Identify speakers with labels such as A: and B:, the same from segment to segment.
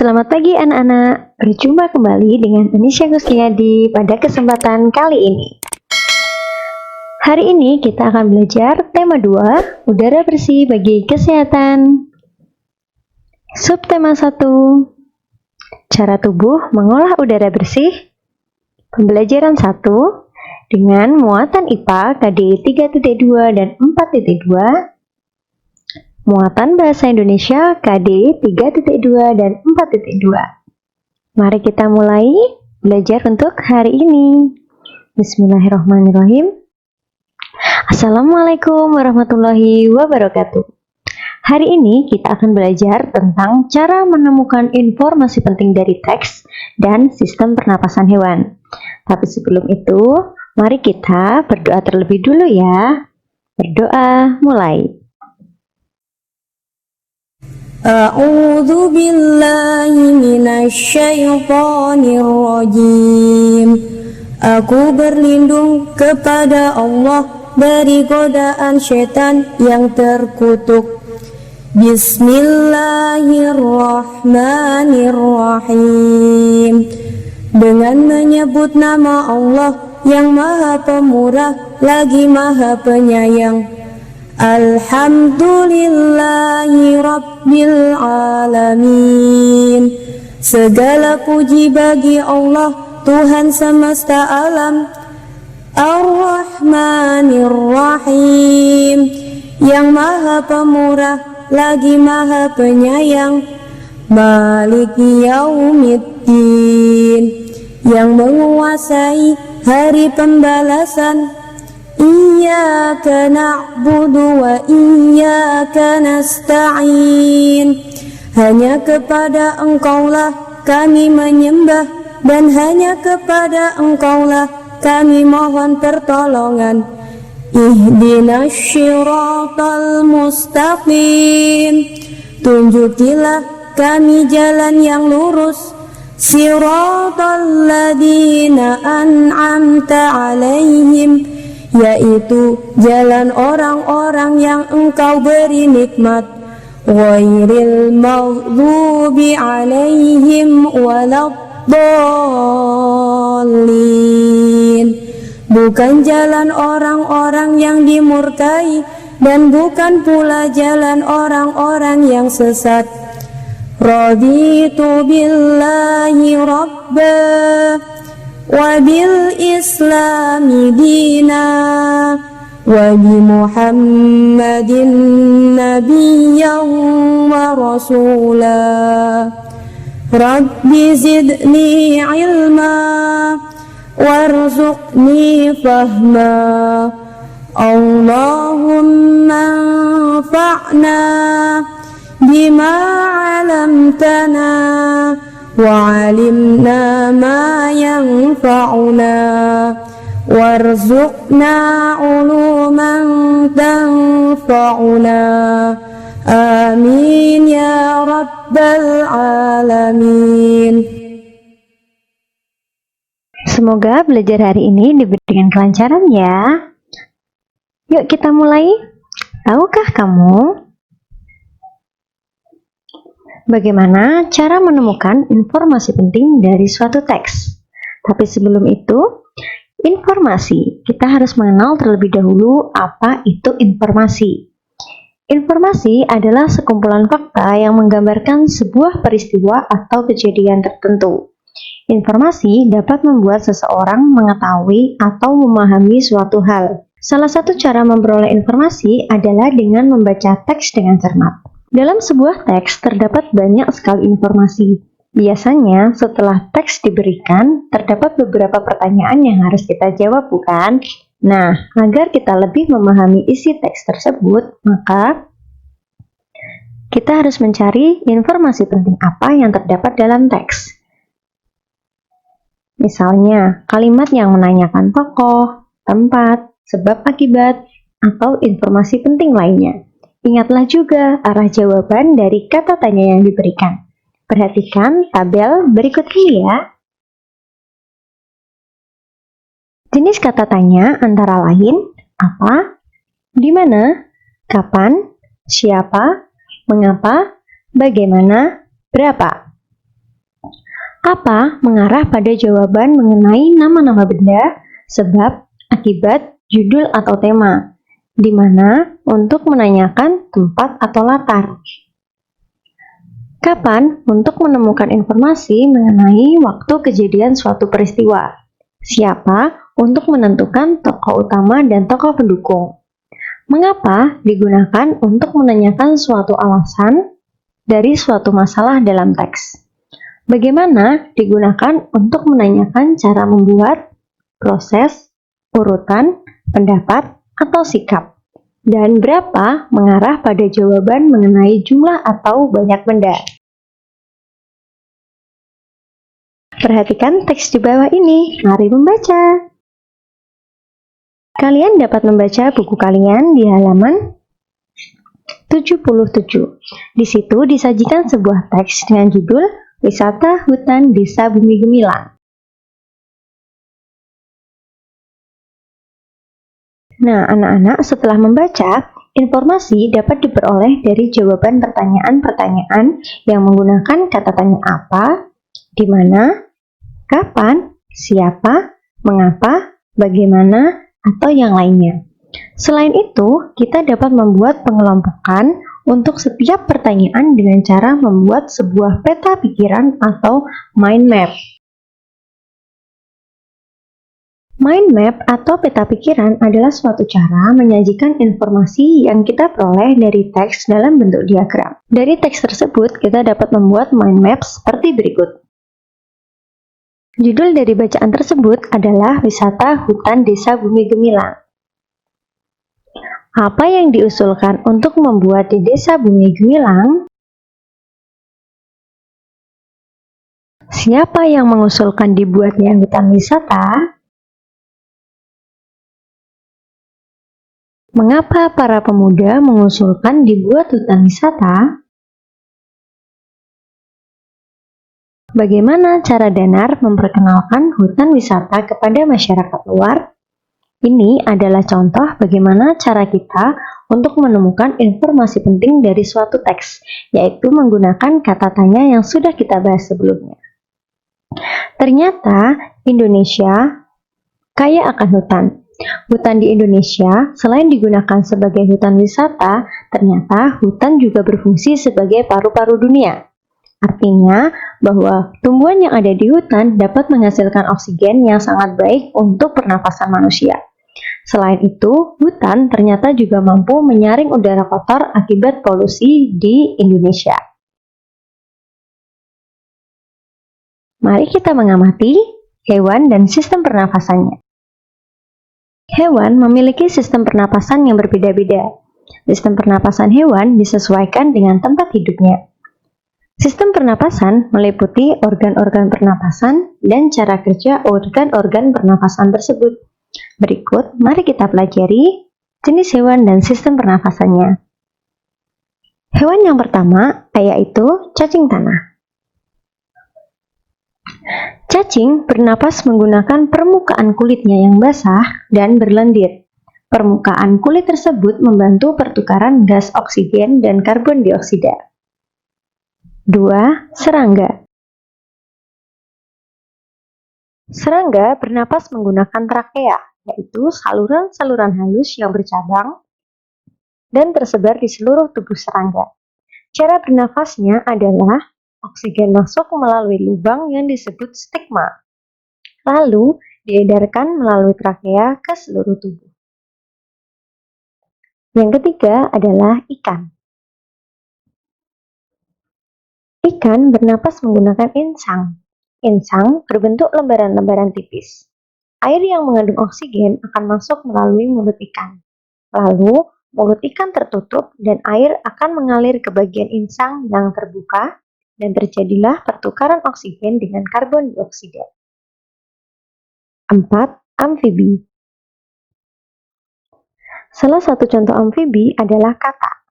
A: Selamat pagi anak-anak, berjumpa kembali dengan Anisha Kusniadi pada kesempatan kali ini. Hari ini kita akan belajar tema 2, udara bersih bagi kesehatan. Subtema 1, cara tubuh mengolah udara bersih. Pembelajaran 1, dengan muatan IPA KD 3.2 dan 4.2. Muatan Bahasa Indonesia KD 3.2 dan 4.2. Mari kita mulai belajar untuk hari ini. Bismillahirrahmanirrahim. Assalamualaikum warahmatullahi wabarakatuh. Hari ini kita akan belajar tentang cara menemukan informasi penting dari teks dan sistem pernapasan hewan. Tapi sebelum itu, mari kita berdoa terlebih dulu ya. Berdoa, mulai.
B: A'udzu billahi minasyaitonir rajim. Aku berlindung kepada Allah dari godaan syaitan yang terkutuk. Bismillahirrahmanirrahim. Dengan menyebut nama Allah yang Maha Pemurah lagi Maha Penyayang. Alhamdulillahi Rabbil Alamin. Segala puji bagi Allah, Tuhan semesta alam. Ar-Rahmanir-Rahim, yang Maha Pemurah lagi Maha Penyayang. Maliki Yaumiddin, yang menguasai hari pembalasan. Iyyaka na'budu wa iyyaka nasta'in. Hanya kepada Engkaulah kami menyembah, dan hanya kepada Engkaulah kami mohon pertolongan. Ihdinas syiratal mustaqim. Tunjukilah kami jalan yang lurus. Siratal ladzina an'amta alaihim, yaitu jalan orang-orang yang Engkau beri nikmat. Ghairil maghdubi alaihim waladdallin. Bukan jalan orang-orang yang dimurkai, dan bukan pula jalan orang-orang yang sesat. Raditu billahi rabba wa bil islami dina wa bi muhammadin nabiyyan wa rasula. Rabbi zidni ilma warzuqni fahma. Allahumma anfa'na bima 'allamtana wa'alimna ma yanfa'una warzuqna uluman tanfa'una. Amin ya rabbal alamin.
A: Semoga belajar hari ini diberi dengan kelancaran ya. Yuk kita mulai. Tahukah kamu bagaimana cara menemukan informasi penting dari suatu teks? Tapi sebelum itu, informasi. Kita harus mengenal terlebih dahulu apa itu informasi. Informasi adalah sekumpulan fakta yang menggambarkan sebuah peristiwa atau kejadian tertentu. Informasi dapat membuat seseorang mengetahui atau memahami suatu hal. Salah satu cara memperoleh informasi adalah dengan membaca teks dengan cermat. Dalam sebuah teks terdapat banyak sekali informasi. Biasanya setelah teks diberikan, terdapat beberapa pertanyaan yang harus kita jawab, bukan? Nah, agar kita lebih memahami isi teks tersebut, maka kita harus mencari informasi penting apa yang terdapat dalam teks. Misalnya, kalimat yang menanyakan tokoh, tempat, sebab akibat, atau informasi penting lainnya. Ingatlah juga arah jawaban dari kata tanya yang diberikan. Perhatikan tabel berikut ini ya. Jenis kata tanya antara lain apa, di mana, kapan, siapa, mengapa, bagaimana, berapa. Apa mengarah pada jawaban mengenai nama-nama benda, sebab, akibat, judul atau tema, di mana untuk menanyakan tempat atau latar. Kapan untuk menemukan informasi mengenai waktu kejadian suatu peristiwa. Siapa untuk menentukan tokoh utama dan tokoh pendukung. Mengapa digunakan untuk menanyakan suatu alasan dari suatu masalah dalam teks. Bagaimana digunakan untuk menanyakan cara membuat, proses, urutan, pendapat, atau sikap. Dan berapa mengarah pada jawaban mengenai jumlah atau banyak benda. Perhatikan teks di bawah ini. Mari membaca. Kalian dapat membaca buku kalian di halaman 77. Di situ disajikan sebuah teks dengan judul Wisata Hutan Desa Bumi Gemilang. Nah, anak-anak setelah membaca, informasi dapat diperoleh dari jawaban pertanyaan-pertanyaan yang menggunakan kata tanya apa, di mana, kapan, siapa, mengapa, bagaimana, atau yang lainnya. Selain itu, kita dapat membuat pengelompokan untuk setiap pertanyaan dengan cara membuat sebuah peta pikiran atau mind map. Mind map atau peta pikiran adalah suatu cara menyajikan informasi yang kita peroleh dari teks dalam bentuk diagram. Dari teks tersebut, kita dapat membuat mind map seperti berikut. Judul dari bacaan tersebut adalah Wisata Hutan Desa Bumi Gemilang. Apa yang diusulkan untuk membuat di Desa Bumi Gemilang? Siapa yang mengusulkan dibuatnya hutan wisata? Mengapa para pemuda mengusulkan dibuat hutan wisata? Bagaimana cara Danar memperkenalkan hutan wisata kepada masyarakat luar? Ini adalah contoh bagaimana cara kita untuk menemukan informasi penting dari suatu teks, yaitu menggunakan kata tanya yang sudah kita bahas sebelumnya. Ternyata Indonesia kaya akan hutan. Hutan di Indonesia selain digunakan sebagai hutan wisata, ternyata hutan juga berfungsi sebagai paru-paru dunia. Artinya bahwa tumbuhan yang ada di hutan dapat menghasilkan oksigen yang sangat baik untuk pernapasan manusia. Selain itu, hutan ternyata juga mampu menyaring udara kotor akibat polusi di Indonesia. Mari kita mengamati hewan dan sistem pernapasannya. Hewan memiliki sistem pernapasan yang berbeda-beda. Sistem pernapasan hewan disesuaikan dengan tempat hidupnya. Sistem pernapasan meliputi organ-organ pernapasan dan cara kerja organ-organ pernapasan tersebut. Berikut, mari kita pelajari jenis hewan dan sistem pernapasannya. Hewan yang pertama yaitu cacing tanah. Cacing bernapas menggunakan permukaan kulitnya yang basah dan berlendir. Permukaan kulit tersebut membantu pertukaran gas oksigen dan karbon dioksida. 2. Serangga. Serangga bernapas menggunakan trakea, yaitu saluran-saluran halus yang bercabang dan tersebar di seluruh tubuh serangga. Cara bernafasnya adalah oksigen masuk melalui lubang yang disebut stigma, lalu diedarkan melalui trakea ke seluruh tubuh. Yang ketiga adalah ikan. Ikan bernapas menggunakan insang. Insang berbentuk lembaran-lembaran tipis. Air yang mengandung oksigen akan masuk melalui mulut ikan. Lalu, mulut ikan tertutup dan air akan mengalir ke bagian insang yang terbuka dan terjadilah pertukaran oksigen dengan karbon dioksida. 4. Amfibi. Salah satu contoh amfibi adalah katak.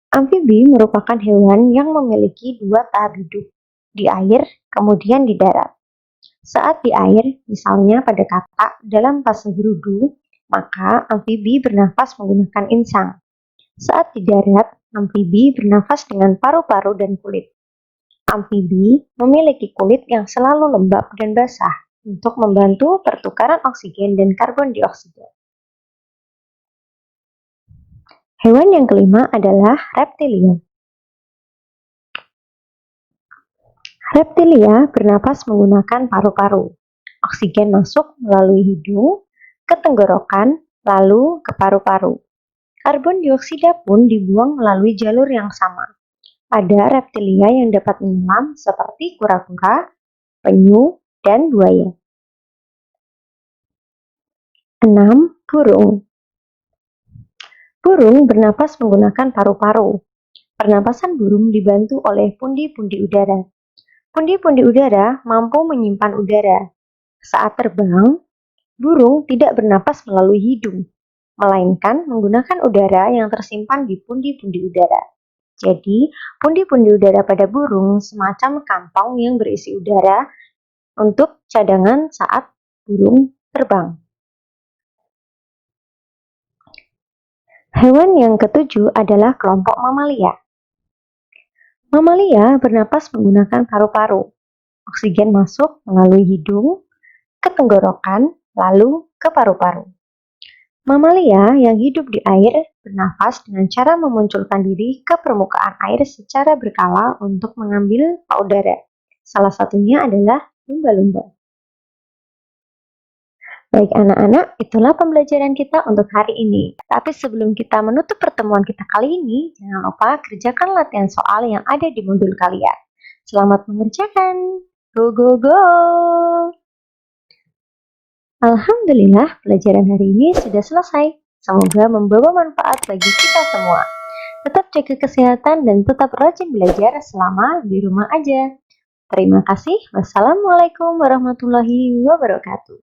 A: Amfibi merupakan hewan yang memiliki dua tahap hidup, di air, kemudian di darat. Saat di air, misalnya pada katak dalam fase berudu, maka amfibi bernafas menggunakan insang. Saat di darat, amfibi bernafas dengan paru-paru dan kulit. Amfibi memiliki kulit yang selalu lembab dan basah untuk membantu pertukaran oksigen dan karbon dioksida. Hewan yang kelima adalah reptilia. Reptilia bernapas menggunakan paru-paru. Oksigen masuk melalui hidung, ke tenggorokan, lalu ke paru-paru. Karbon dioksida pun dibuang melalui jalur yang sama. Ada reptilia yang dapat menyelam seperti kura-kura, penyu, dan buaya. 6. Burung. Burung bernapas menggunakan paru-paru. Pernapasan burung dibantu oleh pundi-pundi udara. Pundi-pundi udara mampu menyimpan udara. Saat terbang, burung tidak bernapas melalui hidung, melainkan menggunakan udara yang tersimpan di pundi-pundi udara. Jadi, pundi-pundi udara pada burung semacam kantong yang berisi udara untuk cadangan saat burung terbang. Hewan yang ketujuh adalah kelompok mamalia. Mamalia bernapas menggunakan paru-paru. Oksigen masuk melalui hidung, ke tenggorokan, lalu ke paru-paru. Mamalia yang hidup di air bernafas dengan cara memunculkan diri ke permukaan air secara berkala untuk mengambil udara. Salah satunya adalah lumba-lumba. Baik anak-anak, itulah pembelajaran kita untuk hari ini. Tapi sebelum kita menutup pertemuan kita kali ini, jangan lupa kerjakan latihan soal yang ada di modul kalian. Selamat mengerjakan. Go, go, go! Alhamdulillah, pelajaran hari ini sudah selesai. Semoga membawa manfaat bagi kita semua. Tetap jaga kesehatan dan tetap rajin belajar selama di rumah aja. Terima kasih. Wassalamualaikum warahmatullahi wabarakatuh.